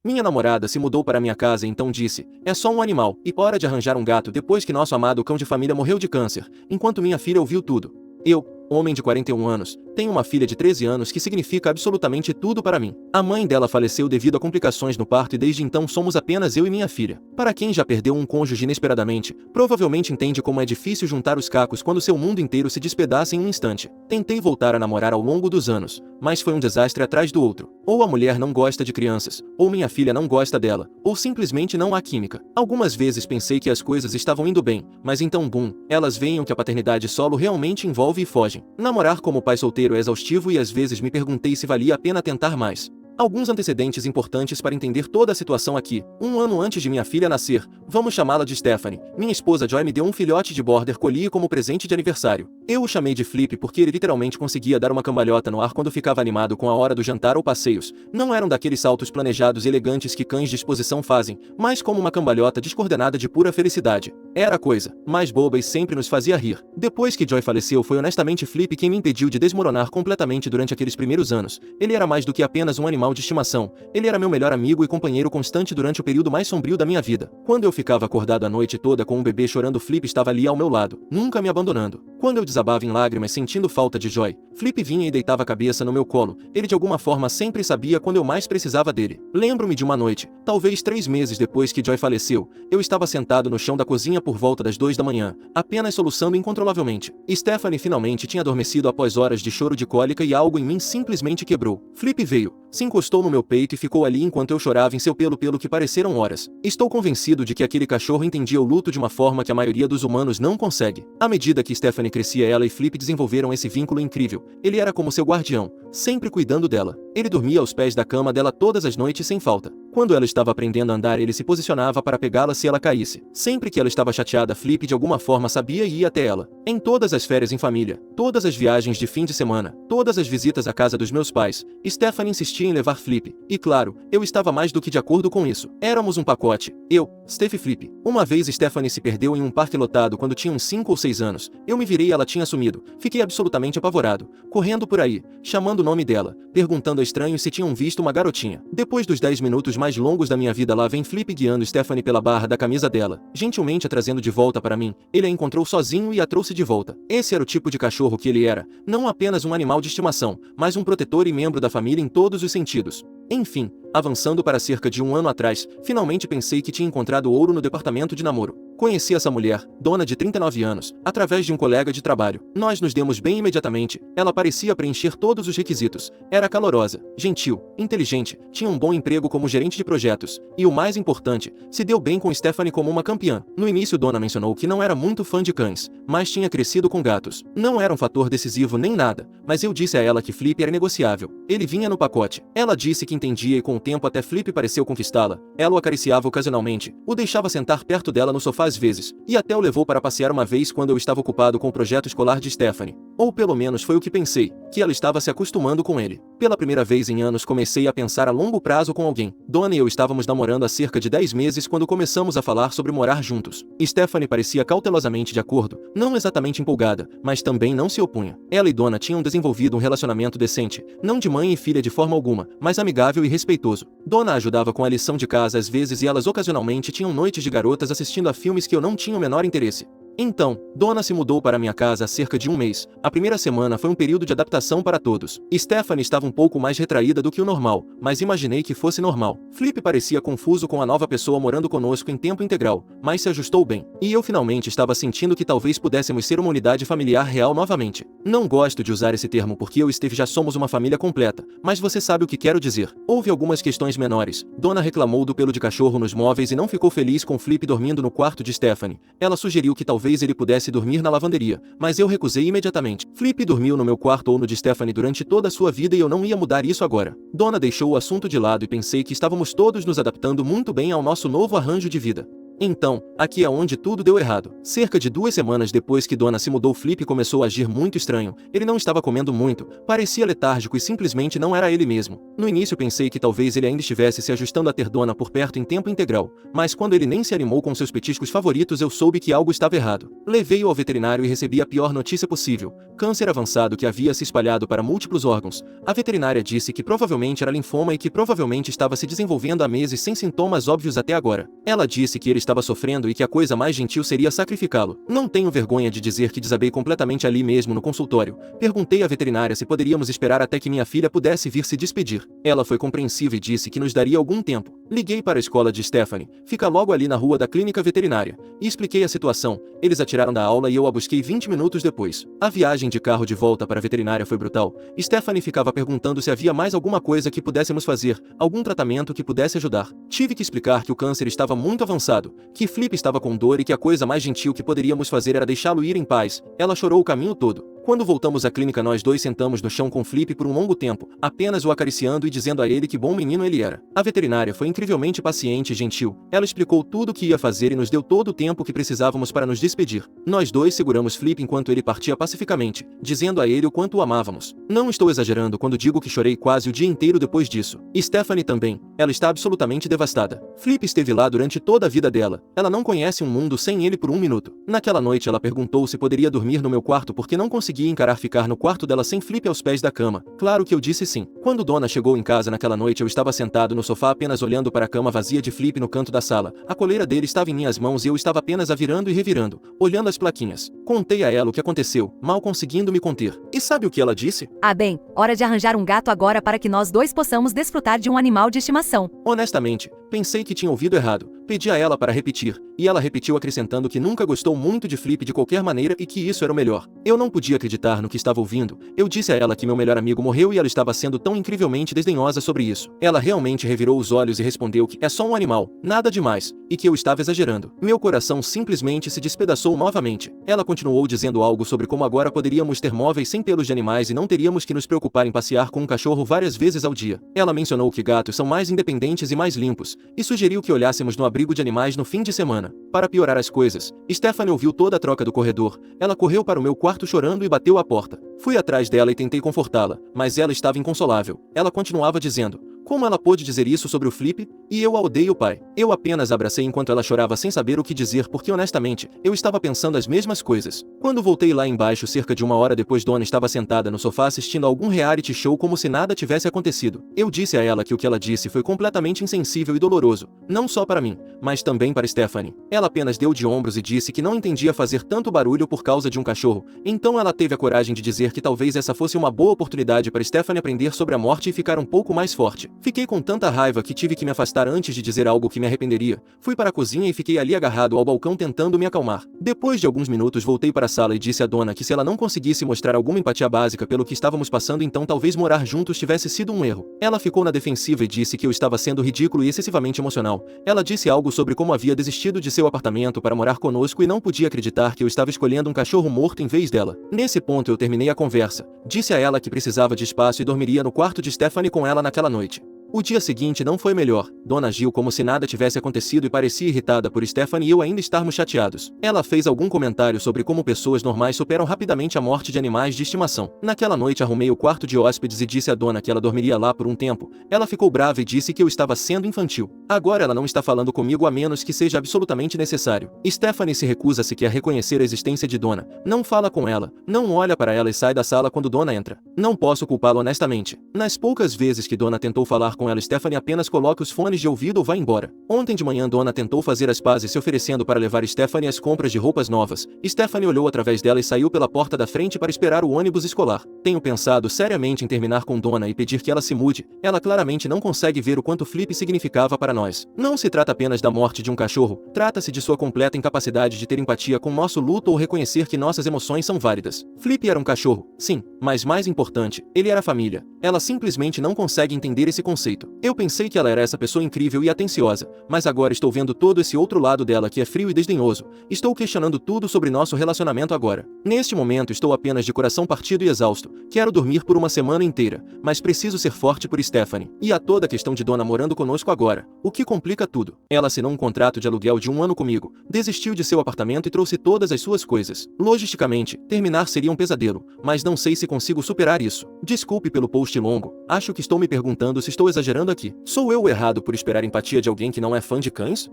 Minha namorada se mudou para minha casa e então disse: é só um animal, e hora de arranjar um gato depois que nosso amado cão de família morreu de câncer, enquanto minha filha ouviu tudo. Eu, homem de 41 anos, tenho uma filha de 13 anos que significa absolutamente tudo para mim. A mãe dela faleceu devido a complicações no parto e desde então somos apenas eu e minha filha. Para quem já perdeu um cônjuge inesperadamente, provavelmente entende como é difícil juntar os cacos quando seu mundo inteiro se despedaça em um instante. Tentei voltar a namorar ao longo dos anos, mas foi um desastre atrás do outro. Ou a mulher não gosta de crianças, ou minha filha não gosta dela, ou simplesmente não há química. Algumas vezes pensei que as coisas estavam indo bem, mas então bum, elas veem o que a paternidade solo realmente envolve e fogem. Namorar como pai solteiro é exaustivo e às vezes me perguntei se valia a pena tentar mais. Alguns antecedentes importantes para entender toda a situação aqui. Um ano antes de minha filha nascer, vamos chamá-la de Stephanie, minha esposa Joy me deu um filhote de Border Collie como presente de aniversário. Eu o chamei de Flip porque ele literalmente conseguia dar uma cambalhota no ar quando ficava animado com a hora do jantar ou passeios. Não eram daqueles saltos planejados e elegantes que cães de exposição fazem, mas como uma cambalhota descoordenada de pura felicidade. Era a coisa mais boba e sempre nos fazia rir. Depois que Joy faleceu, foi honestamente Flip quem me impediu de desmoronar completamente durante aqueles primeiros anos. Ele era mais do que apenas um animal de estimação. Ele era meu melhor amigo e companheiro constante durante o período mais sombrio da minha vida. Quando eu ficava acordado a noite toda com um bebê chorando, Flip estava ali ao meu lado, nunca me abandonando. Quando eu desabava em lágrimas sentindo falta de Joy, Flip vinha e deitava a cabeça no meu colo. Ele de alguma forma sempre sabia quando eu mais precisava dele. Lembro-me de uma noite, talvez 3 meses depois que Joy faleceu, eu estava sentado no chão da cozinha por volta das 2 da manhã, apenas soluçando incontrolavelmente. Stephanie finalmente tinha adormecido após horas de choro de cólica e algo em mim simplesmente quebrou. Flip veio, se encostou no meu peito e ficou ali enquanto eu chorava em seu pelo que pareceram horas. Estou convencido de que aquele cachorro entendia o luto de uma forma que a maioria dos humanos não consegue. À medida que Stephanie crescia, ela e Flip desenvolveram esse vínculo incrível. Ele era como seu guardião, sempre cuidando dela. Ele dormia aos pés da cama dela todas as noites sem falta. Quando ela estava aprendendo a andar, ele se posicionava para pegá-la se ela caísse. Sempre que ela estava chateada, Flip de alguma forma sabia e ia até ela. Em todas as férias em família, todas as viagens de fim de semana, todas as visitas à casa dos meus pais, Stephanie insistia em levar Flip. E claro, eu estava mais do que de acordo com isso. Éramos um pacote. Eu, Steph e Flip. Uma vez Stephanie se perdeu em um parque lotado quando tinha uns 5 ou 6 anos. Eu me virei e ela tinha sumido. Fiquei absolutamente apavorado. Correndo por aí, chamando o nome dela, perguntando a estranhos se tinham visto uma garotinha. Depois dos 10 minutos mais longos da minha vida, lá vem Flip guiando Stephanie pela barra da camisa dela, gentilmente a trazendo de volta para mim. Ele a encontrou sozinho e a trouxe de volta. Esse era o tipo de cachorro que ele era, não apenas um animal de estimação, mas um protetor e membro da família em todos os sentidos. Enfim, avançando para cerca de 1 ano atrás, finalmente pensei que tinha encontrado ouro no departamento de namoro. Conheci essa mulher, dona de 39 anos, através de um colega de trabalho. Nós nos demos bem imediatamente. Ela parecia preencher todos os requisitos. Era calorosa, gentil, inteligente, tinha um bom emprego como gerente de projetos. E o mais importante, se deu bem com Stephanie como uma campeã. No início, Dona mencionou que não era muito fã de cães, mas tinha crescido com gatos. Não era um fator decisivo nem nada, mas eu disse a ela que Flip era negociável. Ele vinha no pacote. Ela disse que entendia e com o tempo até Flip pareceu conquistá-la. Ela o acariciava ocasionalmente, o deixava sentar perto dela no sofá às vezes, e até o levou para passear uma vez quando eu estava ocupado com o projeto escolar de Stephanie. Ou pelo menos foi o que pensei, que ela estava se acostumando com ele. Pela primeira vez em anos comecei a pensar a longo prazo com alguém. Dona e eu estávamos namorando há cerca de 10 meses quando começamos a falar sobre morar juntos. Stephanie parecia cautelosamente de acordo, não exatamente empolgada, mas também não se opunha. Ela e Dona tinham desenvolvido um relacionamento decente, não de mãe e filha de forma alguma, mas amigável e respeitoso. Dona ajudava com a lição de casa às vezes e elas ocasionalmente tinham noites de garotas assistindo a filmes que eu não tinha o menor interesse. Então, Dona se mudou para minha casa há cerca de 1 mês. A primeira semana foi um período de adaptação para todos. Stephanie estava um pouco mais retraída do que o normal, mas imaginei que fosse normal. Flip parecia confuso com a nova pessoa morando conosco em tempo integral, mas se ajustou bem. E eu finalmente estava sentindo que talvez pudéssemos ser uma unidade familiar real novamente. Não gosto de usar esse termo porque eu e Steve já somos uma família completa, mas você sabe o que quero dizer. Houve algumas questões menores. Dona reclamou do pelo de cachorro nos móveis e não ficou feliz com Flip dormindo no quarto de Stephanie. Ela sugeriu que talvez ele pudesse dormir na lavanderia, mas eu recusei imediatamente. Flip dormiu no meu quarto ou no de Stephanie durante toda a sua vida e eu não ia mudar isso agora. Dona deixou o assunto de lado e pensei que estávamos todos nos adaptando muito bem ao nosso novo arranjo de vida. Então, aqui é onde tudo deu errado. Cerca de 2 semanas depois que Dona se mudou, Flip começou a agir muito estranho. Ele não estava comendo muito, parecia letárgico e simplesmente não era ele mesmo. No início pensei que talvez ele ainda estivesse se ajustando a ter Dona por perto em tempo integral, mas quando ele nem se animou com seus petiscos favoritos, eu soube que algo estava errado. Levei-o ao veterinário e recebi a pior notícia possível: câncer avançado que havia se espalhado para múltiplos órgãos. A veterinária disse que provavelmente era linfoma e que provavelmente estava se desenvolvendo há meses sem sintomas óbvios até agora. Ela disse que ele estava sofrendo e que a coisa mais gentil seria sacrificá-lo. Não tenho vergonha de dizer que desabei completamente ali mesmo no consultório. Perguntei à veterinária se poderíamos esperar até que minha filha pudesse vir se despedir. Ela foi compreensiva e disse que nos daria algum tempo. Liguei para a escola de Stephanie, fica logo ali na rua da clínica veterinária, e expliquei a situação. Eles a tiraram da aula e eu a busquei 20 minutos depois. A viagem de carro de volta para a veterinária foi brutal. Stephanie ficava perguntando se havia mais alguma coisa que pudéssemos fazer, algum tratamento que pudesse ajudar. Tive que explicar que o câncer estava muito avançado, que Flip estava com dor e que a coisa mais gentil que poderíamos fazer era deixá-lo ir em paz. Ela chorou o caminho todo. Quando voltamos à clínica, nós dois sentamos no chão com Flip por um longo tempo, apenas o acariciando e dizendo a ele que bom menino ele era. A veterinária foi incrivelmente paciente e gentil. Ela explicou tudo o que ia fazer e nos deu todo o tempo que precisávamos para nos despedir. Nós dois seguramos Flip enquanto ele partia pacificamente, dizendo a ele o quanto o amávamos. Não estou exagerando quando digo que chorei quase o dia inteiro depois disso. E Stephanie também. Ela está absolutamente devastada. Flip esteve lá durante toda a vida dela. Ela não conhece um mundo sem ele por um minuto. Naquela noite ela perguntou se poderia dormir no meu quarto porque não conseguia encarar ficar no quarto dela sem Flip aos pés da cama. Claro que eu disse sim. Quando Dona chegou em casa naquela noite, eu estava sentado no sofá apenas olhando para a cama vazia de Flip no canto da sala. A coleira dele estava em minhas mãos e eu estava apenas a virando e revirando, olhando as plaquinhas. Contei a ela o que aconteceu, mal conseguindo me conter. E sabe o que ela disse? Ah bem, hora de arranjar um gato agora para que nós dois possamos desfrutar de um animal de estimação. Honestamente, pensei que tinha ouvido errado. Pedi a ela para repetir, e ela repetiu acrescentando que nunca gostou muito de Flip de qualquer maneira e que isso era o melhor. Eu não podia acreditar no que estava ouvindo. Eu disse a ela que meu melhor amigo morreu e ela estava sendo tão incrivelmente desdenhosa sobre isso. Ela realmente revirou os olhos e respondeu que é só um animal, nada demais, e que eu estava exagerando. Meu coração simplesmente se despedaçou novamente. Ela continuou dizendo algo sobre como agora poderíamos ter móveis sem pelos de animais e não teríamos que nos preocupar em passear com um cachorro várias vezes ao dia. Ela mencionou que gatos são mais independentes e mais limpos, e sugeriu que olhássemos no abrigo de animais no fim de semana. Para piorar as coisas, Stephanie ouviu toda a troca do corredor. Ela correu para o meu quarto chorando e bateu à porta. Fui atrás dela e tentei confortá-la, mas ela estava inconsolável. Ela continuava dizendo: como ela pôde dizer isso sobre o Flip? E eu a odeio, pai. Eu apenas a abracei enquanto ela chorava sem saber o que dizer porque honestamente, eu estava pensando as mesmas coisas. Quando voltei lá embaixo cerca de 1 hora depois, Dona estava sentada no sofá assistindo a algum reality show como se nada tivesse acontecido. Eu disse a ela que o que ela disse foi completamente insensível e doloroso, não só para mim, mas também para Stephanie. Ela apenas deu de ombros e disse que não entendia fazer tanto barulho por causa de um cachorro. Então ela teve a coragem de dizer que talvez essa fosse uma boa oportunidade para Stephanie aprender sobre a morte e ficar um pouco mais forte. Fiquei com tanta raiva que tive que me afastar antes de dizer algo que me arrependeria. Fui para a cozinha e fiquei ali agarrado ao balcão tentando me acalmar. Depois de alguns minutos voltei para a sala e disse à Dona que se ela não conseguisse mostrar alguma empatia básica pelo que estávamos passando, então talvez morar juntos tivesse sido um erro. Ela ficou na defensiva e disse que eu estava sendo ridículo e excessivamente emocional. Ela disse algo sobre como havia desistido de seu apartamento para morar conosco e não podia acreditar que eu estava escolhendo um cachorro morto em vez dela. Nesse ponto eu terminei a conversa. Disse a ela que precisava de espaço e dormiria no quarto de Stephanie com ela naquela noite. O dia seguinte não foi melhor. Dona agiu como se nada tivesse acontecido e parecia irritada por Stephanie e eu ainda estarmos chateados. Ela fez algum comentário sobre como pessoas normais superam rapidamente a morte de animais de estimação. Naquela noite arrumei o quarto de hóspedes e disse à Dona que ela dormiria lá por um tempo. Ela ficou brava e disse que eu estava sendo infantil. Agora ela não está falando comigo a menos que seja absolutamente necessário. Stephanie se recusa sequer a reconhecer a existência de Dona. Não fala com ela, não olha para ela e sai da sala quando Dona entra. Não posso culpá-la honestamente. Nas poucas vezes que Dona tentou falar com ela, Stephanie apenas coloca os fones de ouvido ou vai embora. Ontem de manhã Dona tentou fazer as pazes se oferecendo para levar Stephanie às compras de roupas novas. Stephanie olhou através dela e saiu pela porta da frente para esperar o ônibus escolar. Tenho pensado seriamente em terminar com Dona e pedir que ela se mude. Ela claramente não consegue ver o quanto Flip significava para nós. Não se trata apenas da morte de um cachorro, trata-se de sua completa incapacidade de ter empatia com nosso luto ou reconhecer que nossas emoções são válidas. Flip era um cachorro, sim, mas mais importante, ele era família. Ela simplesmente não consegue entender esse conceito. Eu pensei que ela era essa pessoa incrível e atenciosa, mas agora estou vendo todo esse outro lado dela que é frio e desdenhoso. Estou questionando tudo sobre nosso relacionamento agora. Neste momento estou apenas de coração partido e exausto. Quero dormir por uma semana inteira, mas preciso ser forte por Stephanie. E há toda a questão de Dona morando conosco agora. o que complica tudo. Ela assinou um contrato de aluguel de 1 ano comigo, desistiu de seu apartamento e trouxe todas as suas coisas. Logisticamente, terminar seria um pesadelo, mas não sei se consigo superar isso. Desculpe pelo post longo, acho que estou me perguntando se estou exagerando aqui. Sou eu o errado por esperar empatia de alguém que não é fã de cães?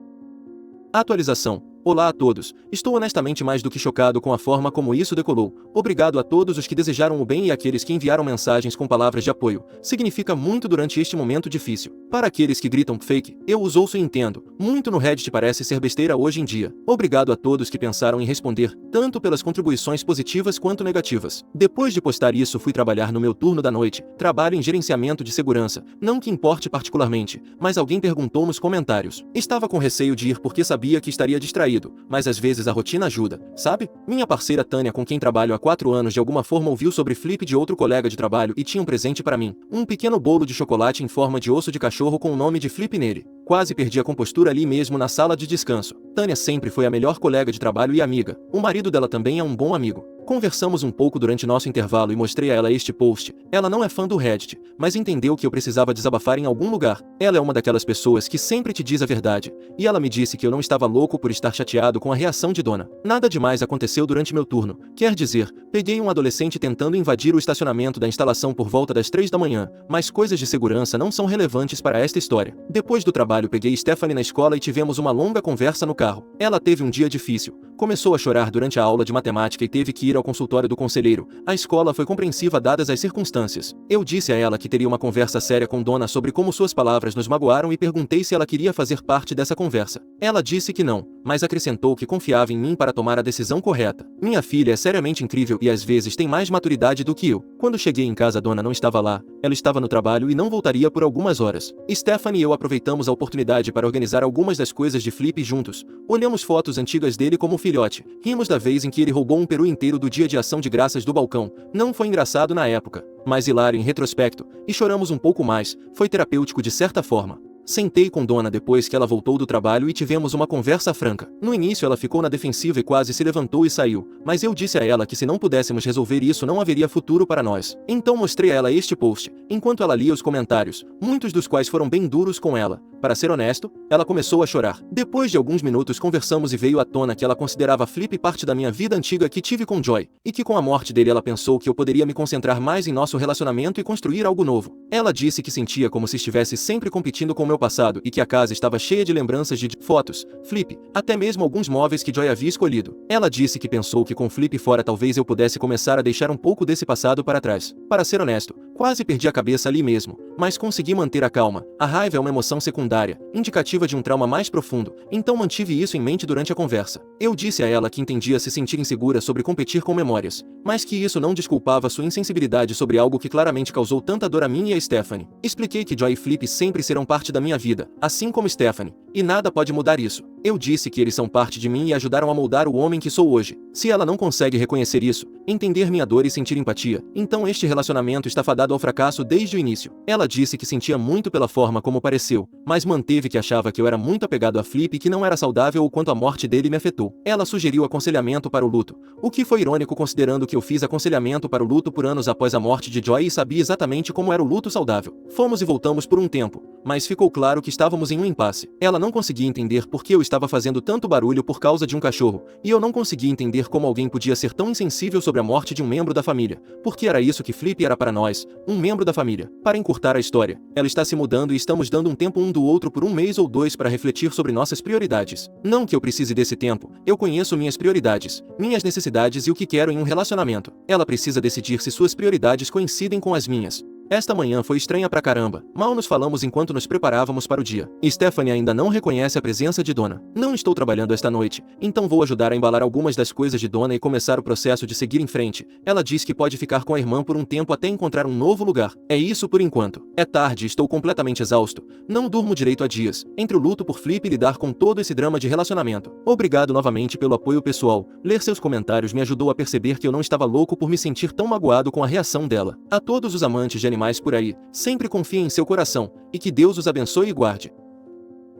Atualização. Olá a todos, estou honestamente mais do que chocado com a forma como isso decolou. Obrigado a todos os que desejaram o bem e àqueles que enviaram mensagens com palavras de apoio. Significa muito durante este momento difícil. Para aqueles que gritam fake, eu os ouço e entendo. Muito no Reddit parece ser besteira hoje em dia. Obrigado a todos que pensaram em responder, tanto pelas contribuições positivas quanto negativas. Depois de postar isso, fui trabalhar no meu turno da noite. Trabalho em gerenciamento de segurança. Não que importe particularmente, mas alguém perguntou nos comentários. Estava com receio de ir porque sabia que estaria distraído. Mas às vezes a rotina ajuda, sabe? Minha parceira Tânia, com quem trabalho há 4 anos, de alguma forma ouviu sobre Flip de outro colega de trabalho e tinha um presente para mim. Um pequeno bolo de chocolate em forma de osso de cachorro com o nome de Flip nele. Quase perdi a compostura ali mesmo na sala de descanso. Tânia sempre foi a melhor colega de trabalho e amiga. O marido dela também é um bom amigo. Conversamos um pouco durante nosso intervalo e mostrei a ela este post. Ela não é fã do Reddit, mas entendeu que eu precisava desabafar em algum lugar. Ela é uma daquelas pessoas que sempre te diz a verdade. E ela me disse que eu não estava louco por estar chateado com a reação de Dona. Nada demais aconteceu durante meu turno. Quer dizer, peguei um adolescente tentando invadir o estacionamento da instalação por volta das 3 da manhã, mas coisas de segurança não são relevantes para esta história. Depois do trabalho, peguei Stephanie na escola e tivemos uma longa conversa no carro. Ela teve um dia difícil. Começou a chorar durante a aula de matemática e teve que ir ao consultório do conselheiro. A escola foi compreensiva dadas as circunstâncias. Eu disse a ela que teria uma conversa séria com Dona sobre como suas palavras nos magoaram e perguntei se ela queria fazer parte dessa conversa. Ela disse que não, mas acrescentou que confiava em mim para tomar a decisão correta. Minha filha é seriamente incrível e às vezes tem mais maturidade do que eu. Quando cheguei em casa, Dona não estava lá. Ela estava no trabalho e não voltaria por algumas horas. Stephanie e eu aproveitamos a oportunidade para organizar algumas das coisas de Flip juntos. Olhamos fotos antigas dele como filhote. Rimos da vez em que ele roubou um peru inteiro do dia de ação de graças do balcão. Não foi engraçado na época, mas hilário em retrospecto. E choramos um pouco mais. Foi terapêutico de certa forma. Sentei com Dona depois que ela voltou do trabalho e tivemos uma conversa franca. No início ela ficou na defensiva e quase se levantou e saiu, mas eu disse a ela que se não pudéssemos resolver isso não haveria futuro para nós. Então mostrei a ela este post, enquanto ela lia os comentários, muitos dos quais foram bem duros com ela. Para ser honesto, ela começou a chorar. Depois de alguns minutos conversamos e veio à tona que ela considerava Flip parte da minha vida antiga que tive com Joy, e que com a morte dele ela pensou que eu poderia me concentrar mais em nosso relacionamento e construir algo novo. Ela disse que sentia como se estivesse sempre competindo com meu passado e que a casa estava cheia de lembranças de fotos, Flip, até mesmo alguns móveis que Joy havia escolhido. Ela disse que pensou que com Flip fora talvez eu pudesse começar a deixar um pouco desse passado para trás. Para ser honesto, quase perdi a cabeça ali mesmo, mas consegui manter a calma. A raiva é uma emoção secundária, indicativa de um trauma mais profundo, então mantive isso em mente durante a conversa. Eu disse a ela que entendia se sentir insegura sobre competir com memórias, mas que isso não desculpava sua insensibilidade sobre algo que claramente causou tanta dor a mim e a Stephanie. Expliquei que Joy e Flip sempre serão parte da minha vida, assim como Stephanie, e nada pode mudar isso. Eu disse que eles são parte de mim e ajudaram a moldar o homem que sou hoje. Se ela não consegue reconhecer isso, entender minha dor e sentir empatia, então este relacionamento está fadado ao fracasso desde o início. Ela disse que sentia muito pela forma como pareceu, mas manteve que achava que eu era muito apegado a Flip e que não era saudável o quanto a morte dele me afetou. Ela sugeriu aconselhamento para o luto, o que foi irônico considerando que eu fiz aconselhamento para o luto por anos após a morte de Joy e sabia exatamente como era o luto saudável. Fomos e voltamos por um tempo, mas ficou claro que estávamos em um impasse. Ela não conseguia entender por que eu estava fazendo tanto barulho por causa de um cachorro, e eu não conseguia entender como alguém podia ser tão insensível sobre a morte de um membro da família, porque era isso que Flip era para nós, um membro da família. Para encurtar a história, ela está se mudando e estamos dando um tempo um do outro por 1 mês ou 2 para refletir sobre nossas prioridades. Não que eu precise desse tempo, eu conheço minhas prioridades, minhas necessidades e o que quero em um relacionamento. Ela precisa decidir se suas prioridades coincidem com as minhas. Esta manhã foi estranha pra caramba. Mal nos falamos enquanto nos preparávamos para o dia. Stephanie ainda não reconhece a presença de Dona. Não estou trabalhando esta noite, então vou ajudar a embalar algumas das coisas de Dona e começar o processo de seguir em frente. Ela diz que pode ficar com a irmã por um tempo até encontrar um novo lugar. É isso por enquanto. É tarde e estou completamente exausto. Não durmo direito há dias, entre o luto por Flip e lidar com todo esse drama de relacionamento. Obrigado novamente pelo apoio pessoal. Ler seus comentários me ajudou a perceber que eu não estava louco por me sentir tão magoado com a reação dela. A todos os amantes de animais por aí, sempre confiem em seu coração, e que Deus os abençoe e guarde.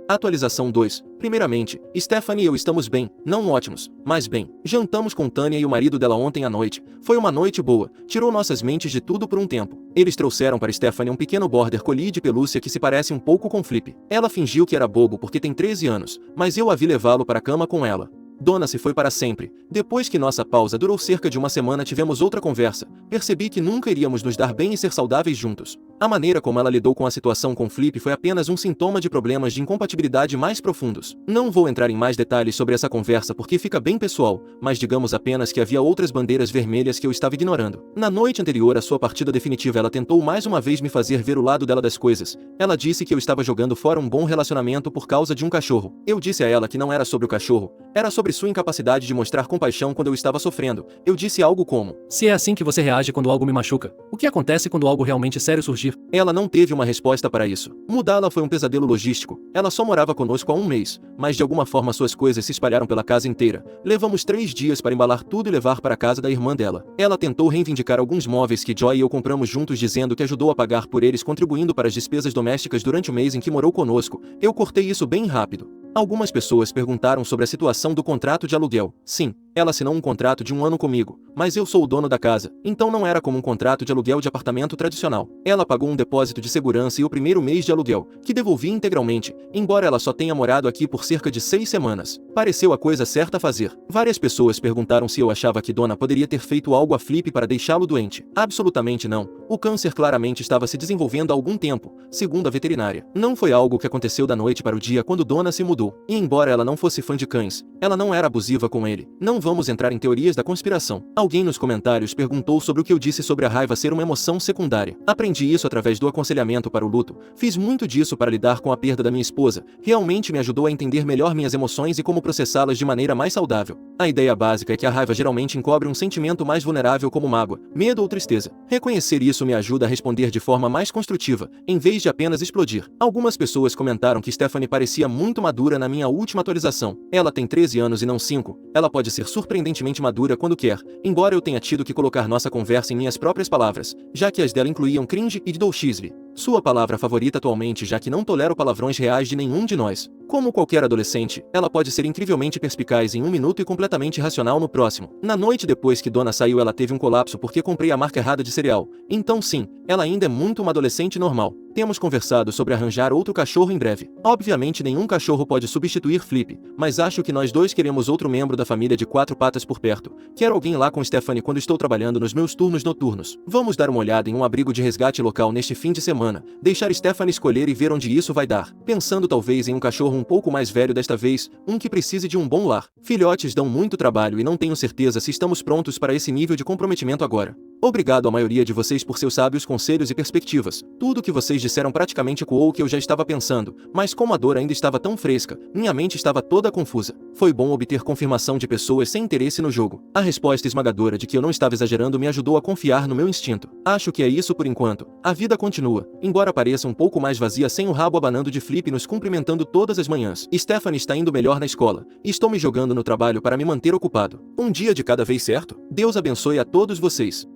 Atualização 2. Primeiramente, Stephanie e eu estamos bem, não ótimos, mas bem. Jantamos com Tânia e o marido dela ontem à noite. Foi uma noite boa, tirou nossas mentes de tudo por um tempo. Eles trouxeram para Stephanie um pequeno border collie de pelúcia que se parece um pouco com Flip. Ela fingiu que era bobo porque tem 13 anos, mas eu a vi levá-lo para a cama com ela. Donna se foi para sempre. Depois que nossa pausa durou cerca de uma semana, tivemos outra conversa. Percebi que nunca iríamos nos dar bem e ser saudáveis juntos. A maneira como ela lidou com a situação com Flip foi apenas um sintoma de problemas de incompatibilidade mais profundos. Não vou entrar em mais detalhes sobre essa conversa porque fica bem pessoal, mas digamos apenas que havia outras bandeiras vermelhas que eu estava ignorando. Na noite anterior à sua partida definitiva, ela tentou mais uma vez me fazer ver o lado dela das coisas. Ela disse que eu estava jogando fora um bom relacionamento por causa de um cachorro. Eu disse a ela que não era sobre o cachorro, era sobre sua incapacidade de mostrar compaixão quando eu estava sofrendo. Eu disse algo como: se é assim que você reage quando algo me machuca, o que acontece quando algo realmente sério surgir? Ela não teve uma resposta para isso. Mudá-la foi um pesadelo logístico. Ela só morava conosco há um mês, mas de alguma forma suas coisas se espalharam pela casa inteira. Levamos 3 dias para embalar tudo e levar para a casa da irmã dela. Ela tentou reivindicar alguns móveis que Joy e eu compramos juntos, dizendo que ajudou a pagar por eles, contribuindo para as despesas domésticas durante o mês em que morou conosco. Eu cortei isso bem rápido. Algumas pessoas perguntaram sobre a situação do contrato de aluguel. Sim, ela assinou um contrato de 1 ano comigo, mas eu sou o dono da casa, então não era como um contrato de aluguel de apartamento tradicional. Ela pagou um depósito de segurança e o primeiro mês de aluguel, que devolvi integralmente, embora ela só tenha morado aqui por cerca de 6 semanas. Pareceu a coisa certa a fazer. Várias pessoas perguntaram se eu achava que Donna poderia ter feito algo a Flip para deixá-lo doente. Absolutamente não. O câncer claramente estava se desenvolvendo há algum tempo, segundo a veterinária. Não foi algo que aconteceu da noite para o dia quando Donna se mudou. E embora ela não fosse fã de cães, ela não era abusiva com ele. Não vamos entrar em teorias da conspiração. Alguém nos comentários perguntou sobre o que eu disse sobre a raiva ser uma emoção secundária. Aprendi isso através do aconselhamento para o luto. Fiz muito disso para lidar com a perda da minha esposa. Realmente me ajudou a entender melhor minhas emoções e como processá-las de maneira mais saudável. A ideia básica é que a raiva geralmente encobre um sentimento mais vulnerável como mágoa, medo ou tristeza. Reconhecer isso me ajuda a responder de forma mais construtiva, em vez de apenas explodir. Algumas pessoas comentaram que Stephanie parecia muito madura na minha última atualização. Ela tem 13 anos e não 5. Ela pode ser surpreendentemente madura quando quer, embora eu tenha tido que colocar nossa conversa em minhas próprias palavras, já que as dela incluíam cringe e dolchisve. Sua palavra favorita atualmente, já que não tolero palavrões reais de nenhum de nós. Como qualquer adolescente, ela pode ser incrivelmente perspicaz em 1 minuto e completamente irracional no próximo. Na noite depois que Donna saiu, ela teve um colapso porque comprei a marca errada de cereal. Então sim, ela ainda é muito uma adolescente normal. Temos conversado sobre arranjar outro cachorro em breve. Obviamente nenhum cachorro pode substituir Flip, mas acho que nós dois queremos outro membro da família de 4 patas por perto. Quero alguém lá com Stephanie quando estou trabalhando nos meus turnos noturnos. Vamos dar uma olhada em um abrigo de resgate local neste fim de semana. Deixar Stephanie escolher e ver onde isso vai dar. Pensando talvez em um cachorro um pouco mais velho desta vez, um que precise de um bom lar. Filhotes dão muito trabalho e não tenho certeza se estamos prontos para esse nível de comprometimento agora. Obrigado à maioria de vocês por seus sábios conselhos e perspectivas. Tudo o que vocês disseram praticamente ecoou o que eu já estava pensando, mas como a dor ainda estava tão fresca, minha mente estava toda confusa. Foi bom obter confirmação de pessoas sem interesse no jogo. A resposta esmagadora de que eu não estava exagerando me ajudou a confiar no meu instinto. Acho que é isso por enquanto. A vida continua, embora pareça um pouco mais vazia sem o rabo abanando de Flip nos cumprimentando todas as manhãs. Stephanie está indo melhor na escola, e estou me jogando no trabalho para me manter ocupado. Um dia de cada vez, certo? Deus abençoe a todos vocês.